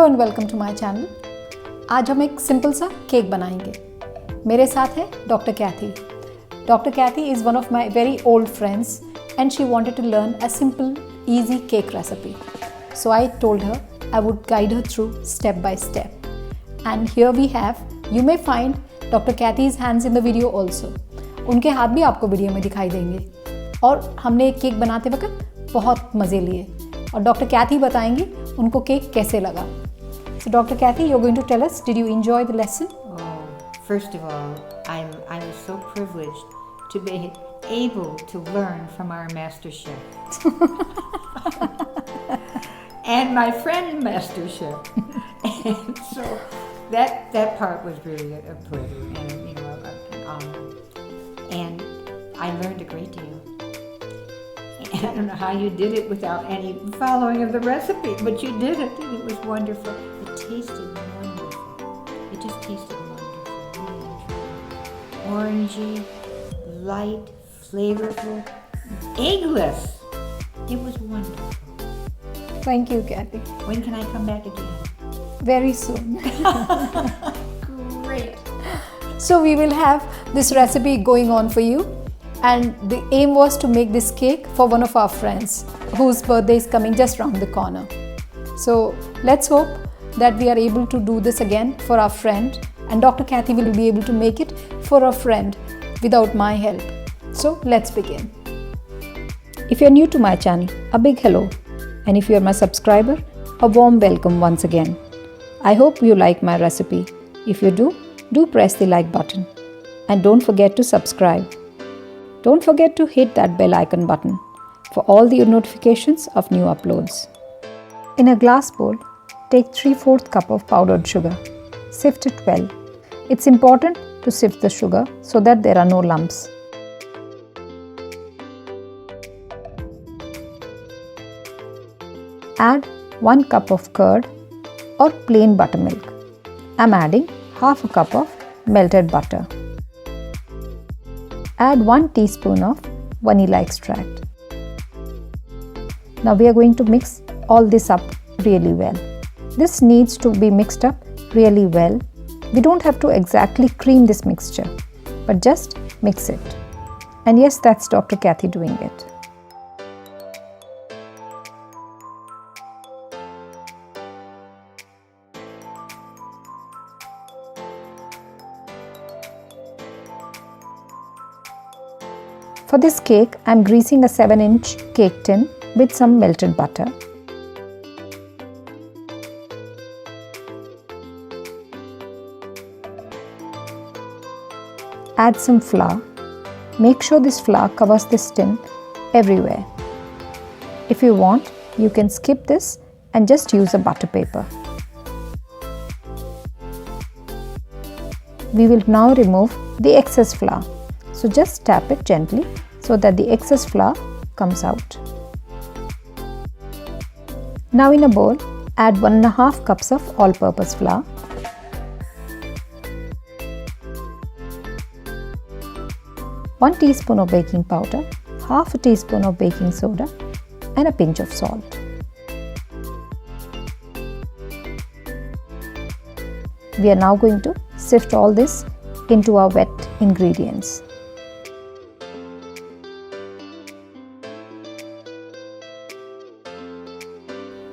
Hello and welcome to my channel. आज हम एक सिंपल सा केक बनाएंगे। मेरे साथ है doctor Kathy. Doctor Kathy is one of my very old friends and she wanted to learn a simple, easy cake recipe. So I told her I would guide her through step by step. And here we have, you may find Dr. Cathy's hands in the video also. उनके हाथ भी आपको video में दिखाई देंगे। और हमने एक केक बनाते वक्त बहुत मज़े लिए और डॉक्टर कैथी बताएंगी उनको केक कैसे लगा। So Dr. Cathy, you're going to tell us, did you enjoy the lesson? Oh, first of all, I was so privileged to be able to learn from our master chef and my friend master chef, and so that part was really a pleasure, and an honor, and I learned a great deal. And I don't know how you did it without any following of the recipe, but you did it, and it was wonderful. It tasted wonderful. It just tasted wonderful, really truly. Orangey, light, flavorful, eggless. It was wonderful. Thank you, Cathy. When can I come back again? Very soon. Great. So we will have this recipe going on for you, and the aim was to make this cake for one of our friends whose birthday is coming just round the corner. So let's hope that we are able to do this again for our friend, and Dr. Cathy will be able to make it for a friend without my help. So let's begin. If you're new to my channel, a big hello, and if you're my subscriber, a warm welcome once again. I hope you like my recipe. If you do press the like button, and don't forget to subscribe. Don't forget to hit that bell icon button for all the notifications of new uploads. In a glass bowl, take 3/4 cup of powdered sugar. Sift it well. It's important to sift the sugar so that there are no lumps. Add 1 cup of curd or plain buttermilk. I'm adding half a cup of melted butter. Add 1 teaspoon of vanilla extract. Now we are going to mix all this up really well. This needs to be mixed up really well. We don't have to exactly cream this mixture, but just mix it. And yes, that's Dr. Cathy doing it. For this cake, I am greasing a 7-inch cake tin with some melted butter. Add some flour. Make sure this flour covers this tin everywhere. If you want, you can skip this and just use a butter paper. We will now remove the excess flour. So just tap it gently so that the excess flour comes out. Now in a bowl, add 1.5 cups of all-purpose flour. One teaspoon of baking powder, half a teaspoon of baking soda, and a pinch of salt. We are now going to sift all this into our wet ingredients.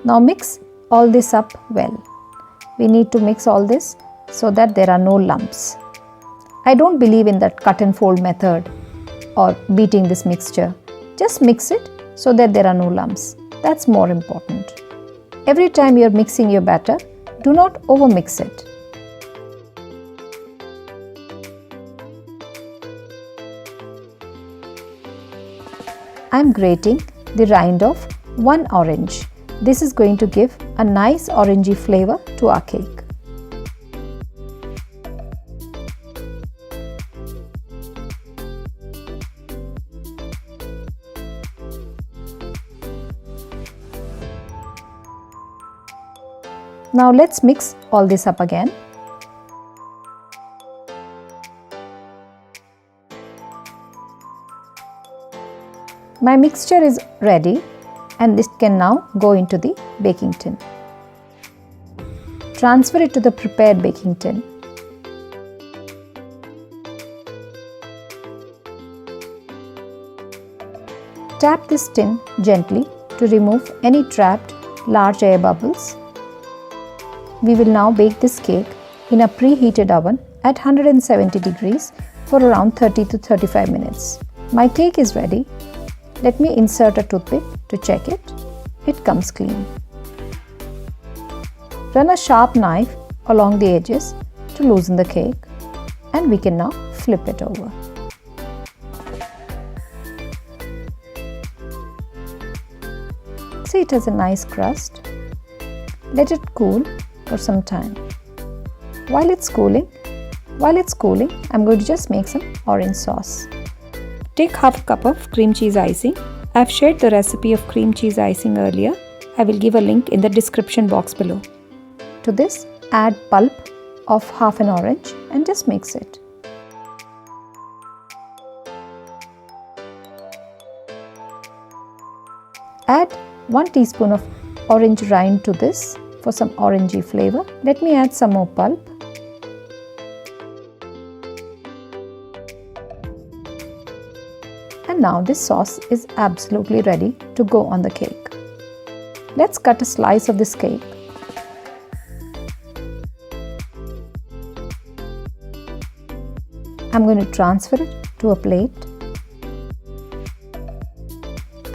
Now mix all this up well. We need to mix all this so that there are no lumps. I don't believe in that cut and fold method or beating this mixture. Just mix it so that there are no lumps. That's more important. Every time you're mixing your batter, do not overmix it. I'm grating the rind of 1 orange. This is going to give a nice orangey flavor to our cake. Now let's mix all this up again. My mixture is ready, and this can now go into the baking tin. Transfer it to the prepared baking tin. Tap this tin gently to remove any trapped large air bubbles. We will now bake this cake in a preheated oven at 170 degrees for around 30 to 35 minutes. My cake is ready. Let me insert a toothpick to check it. It comes clean. Run a sharp knife along the edges to loosen the cake, and we can now flip it over. See, it has a nice crust. Let it cool for some time. While it's cooling, I'm going to just make some orange sauce. Take half a cup of cream cheese icing. I've shared the recipe of cream cheese icing earlier. I will give a link in the description box below. To this, add pulp of half an orange and just mix it. Add 1 teaspoon of orange rind to this for some orangey flavor. Let me add some more pulp. And now this sauce is absolutely ready to go on the cake. Let's cut a slice of this cake. I'm going to transfer it to a plate.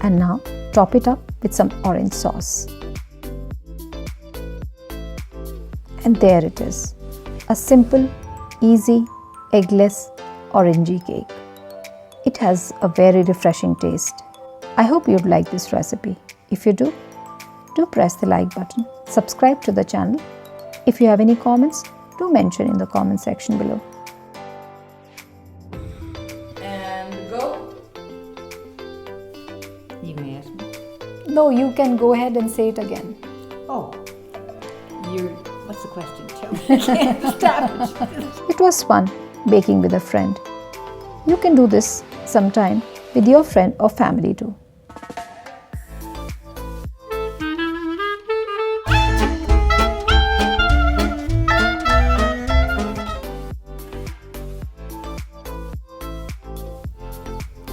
And now top it up with some orange sauce. And there it is, a simple, easy, eggless, orangey cake. It has a very refreshing taste. I hope you'd like this recipe. If you do press the like button. Subscribe to the channel. If you have any comments, do mention in the comment section below. And go. You can ask me. No, you can go ahead and say it again. Oh, what's the question? Tell me again. Stop it. It was fun baking with a friend. You can do this sometime with your friend or family too.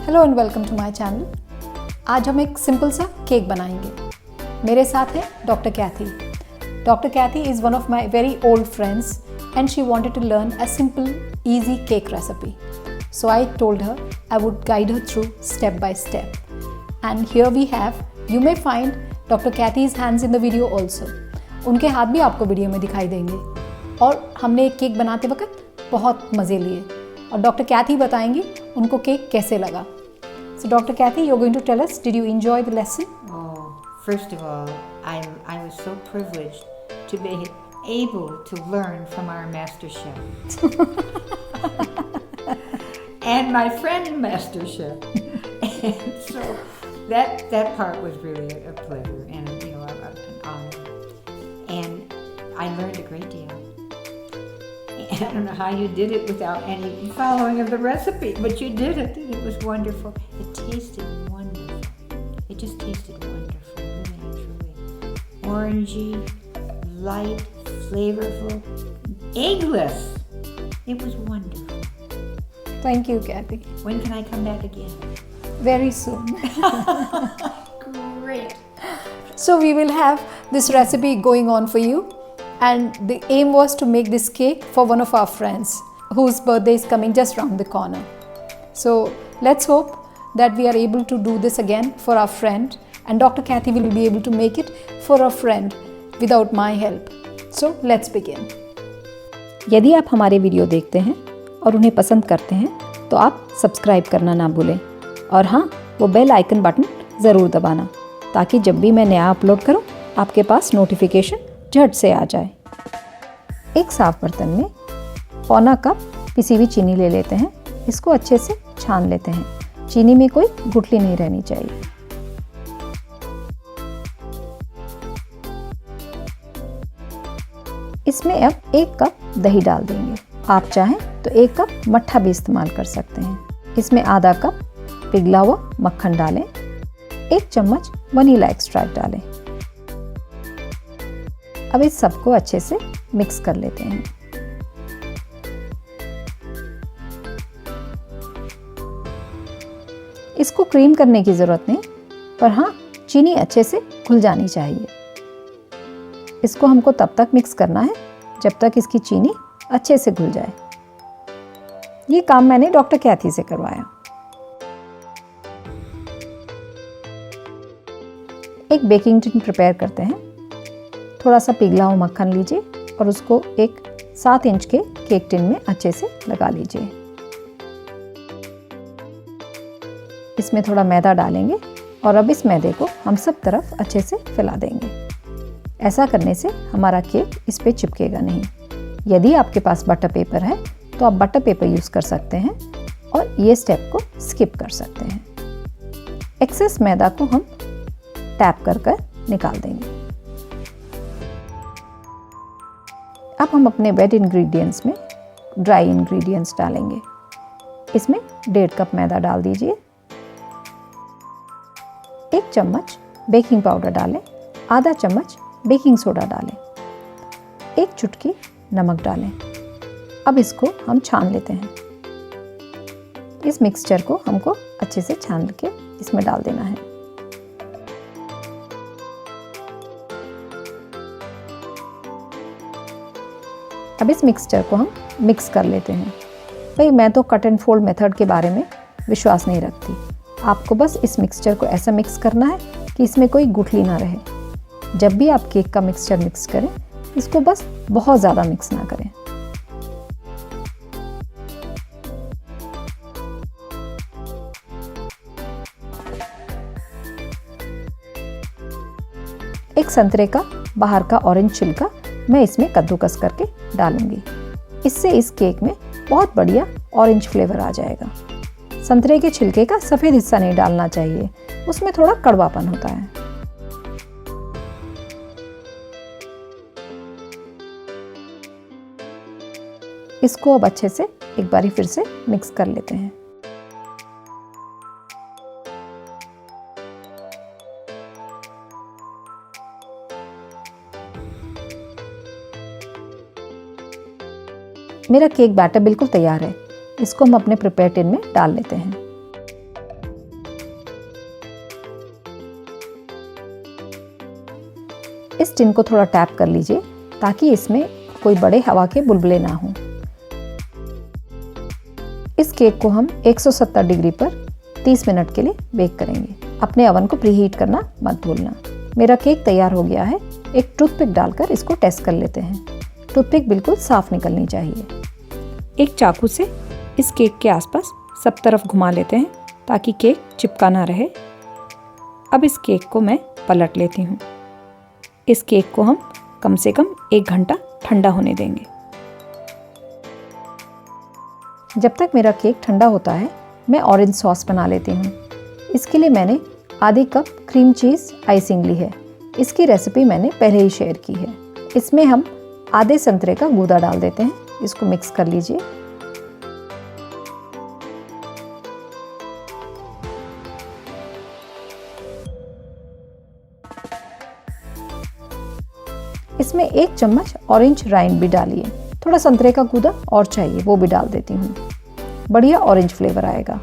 Hello and welcome to my channel. आज हम एक simple सा cake बनाएंगे। मेरे साथ है doctor Kathy. Doctor Kathy is one of my very old friends and she wanted to learn a simple easy cake recipe. So I told her I would guide her through step by step. And here we have, you may find Dr. Kathy's hands in the video also. उनके हाथ भी आपको video में दिखाई देंगे। और हमने एक केक बनाते वक्त बहुत मज़े लिए और डॉक्टर कैथी बताएंगी उनको केक कैसे लगा। So Dr. Kathy, you're going to tell us, did you enjoy the lesson? Oh, first of all, I was so privileged to be able to learn from our master chef. And my friend master chef. And so that part was really a pleasure and an honor. And I learned a great deal. And I don't know how you did it without any following of the recipe, but you did it. It was wonderful. It tasted wonderful. It just tasted wonderful, really and truly. Orangey, light, flavorful, eggless. It was wonderful. Thank you, Kathy. When can I come back again? Very soon. Great. So we will have this recipe going on for you, and the aim was to make this cake for one of our friends whose birthday is coming just round the corner. So let's hope that we are able to do this again for our friend, and Dr. Kathy will be able to make it for a friend without my help. So let's begin. यदि आप हमारे video देखते हैं और उन्हें पसंद करते हैं तो आप सब्सक्राइब करना ना भूलें, और हाँ, वो बेल आइकन बटन ज़रूर दबाना ताकि जब भी मैं नया अपलोड करूं आपके पास नोटिफिकेशन झट से आ जाए। एक साफ बर्तन में पौना कप पिसी हुई चीनी ले लेते हैं। इसको अच्छे से छान लेते हैं। चीनी में कोई गुठली नहीं रहनी चाहिए। इसमें अब 1 कप दही डाल देंगे। आप चाहें तो 1 कप मट्ठा भी इस्तेमाल कर सकते हैं। इसमें आधा कप पिघला हुआ मक्खन डालें। 1 चम्मच वनीला एक्सट्रैक्ट डालें। अब इस सबको अच्छे से मिक्स कर लेते हैं। इसको क्रीम करने की ज़रूरत नहीं, पर हाँ चीनी अच्छे से घुल जानी चाहिए। इसको हमको तब तक मिक्स करना है जब तक इसकी चीनी अच्छे से घुल जाए। ये काम मैंने डॉक्टर कैथी से करवाया। एक बेकिंग टिन प्रिपेयर करते हैं। थोड़ा सा पिघला हुआ मक्खन लीजिए और उसको एक 7 इंच के केक टिन में अच्छे से लगा लीजिए। इसमें थोड़ा मैदा डालेंगे और अब इस मैदे को हम सब तरफ अच्छे से फैला देंगे। ऐसा करने से हमारा केक इस पे चिपकेगा नहीं। यदि आपके पास बटर पेपर है तो आप बटर पेपर यूज़ कर सकते हैं और ये स्टेप को स्किप कर सकते हैं। एक्सेस मैदा को हम टैप कर कर निकाल देंगे। अब हम अपने वेट इंग्रेडिएंट्स में ड्राई इंग्रेडिएंट्स डालेंगे। इसमें 1.5 कप मैदा डाल दीजिए। 1 चम्मच बेकिंग पाउडर डालें, आधा चम्मच बेकिंग सोडा डालें, 1 चुटकी नमक डालें। अब इसको हम छान लेते हैं। इस मिक्सचर को हमको अच्छे से छान के इसमें डाल देना है। अब इस मिक्सचर को हम मिक्स कर लेते हैं। भाई मैं तो कट एंड फोल्ड मेथड के बारे में विश्वास नहीं रखती। आपको बस इस मिक्सचर को ऐसा मिक्स करना है कि इसमें कोई गुठली ना रहे। जब भी आप केक का मिक्सचर मिक्स करें, इसको बस बहुत ज़्यादा मिक्स ना करें। एक संतरे का बाहर का ऑरेंज छिलका मैं इसमें कद्दूकस करके डालूंगी। इससे इस केक में बहुत बढ़िया ऑरेंज फ्लेवर आ जाएगा। संतरे के छिलके का सफ़ेद हिस्सा नहीं डालना चाहिए, उसमें थोड़ा कड़वापन होता है। इसको अब अच्छे से एक बारी फिर से मिक्स कर लेते हैं। मेरा केक बैटर बिल्कुल तैयार है। इसको हम अपने प्रिपेयर टिन में डाल लेते हैं। इस टिन को थोड़ा टैप कर लीजिए ताकि इसमें कोई बड़े हवा के बुलबुले ना हों। इस केक को हम 170 डिग्री पर 30 मिनट के लिए बेक करेंगे। अपने ओवन को प्रीहीट करना मत भूलना। मेरा केक तैयार हो गया है। एक टूथपिक डालकर इसको टेस्ट कर लेते हैं। टूथपिक बिल्कुल साफ निकलनी चाहिए। एक चाकू से इस केक के आसपास सब तरफ घुमा लेते हैं ताकि केक चिपका ना रहे। अब इस केक को मैं पलट लेती हूँ। इस केक को हम कम से कम 1 घंटा ठंडा होने देंगे। जब तक मेरा केक ठंडा होता है, मैं ऑरेंज सॉस बना लेती हूँ। इसके लिए मैंने आधी कप क्रीम चीज़ आइसिंग ली है। इसकी रेसिपी मैंने पहले ही शेयर की है। इसमें हम आधे संतरे का गूदा डाल देते हैं। इसको मिक्स कर लीजिए। इसमें 1 चम्मच ऑरेंज राइंड भी डालिए। थोड़ा संतरे का गूदा और चाहिए, वो भी डाल देती हूँ। बढ़िया ऑरेंज फ्लेवर आएगा।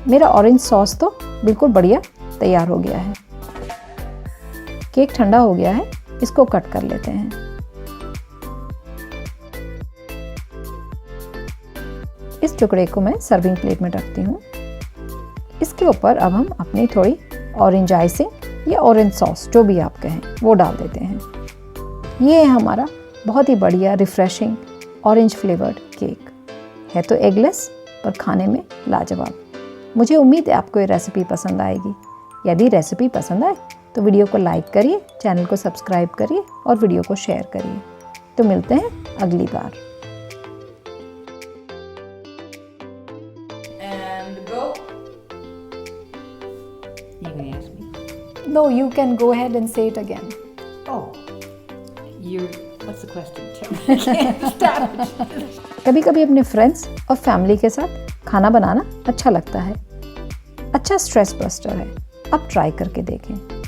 मेरा ऑरेंज सॉस तो बिल्कुल बढ़िया तैयार हो गया है। केक ठंडा हो गया है, इसको कट कर लेते हैं। इस टुकड़े को मैं सर्विंग प्लेट में रखती हूँ। इसके ऊपर अब हम अपनी थोड़ी ऑरेंज आइसिंग या ऑरेंज सॉस, जो भी आप कहें, वो डाल देते हैं। ये है हमारा बहुत ही बढ़िया रिफ्रेशिंग ऑरेंज फ्लेवर्ड केक। है तो एगलेस पर खाने में लाजवाब। मुझे उम्मीद है आपको ये रेसिपी पसंद आएगी। यदि रेसिपी पसंद आए तो वीडियो को लाइक करिए, चैनल को सब्सक्राइब करिए और वीडियो को शेयर करिए। तो मिलते हैं अगली बार। You can ask me. No, you can go ahead and say it again. Oh, what's the question? Tell me. I can't stop it. कभी कभी अपने फ्रेंड्स और फैमिली के साथ खाना बनाना अच्छा लगता है। अच्छा स्ट्रेस बस्टर है। अब ट्राई करके देखें।